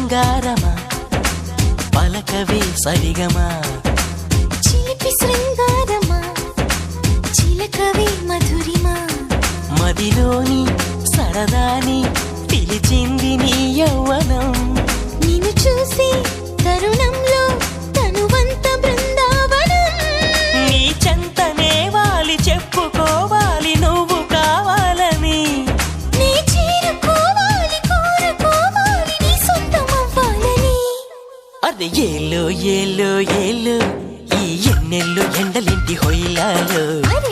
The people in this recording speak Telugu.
బంగారమా పలకవే సరిగమా చిలిపి శృంగారమా చిలకవే మధురిమా మదిలోని సరదాని పిలిచింది నీ యౌవనం నిన్ను చూసి తరుణంలో తనువంత బృందావనం నీ చెంతనే వాలి చెప్పుకోవాలి నువ్వు కావాలని నీ చేరుకోవాలి కోరుకోవాలి నీ సొంతమవ్వాలని అరే ఏలో ఏలో ఏలో ఈ ఎన్నెల్లో ఎండలింటి హొయిలాలో అరే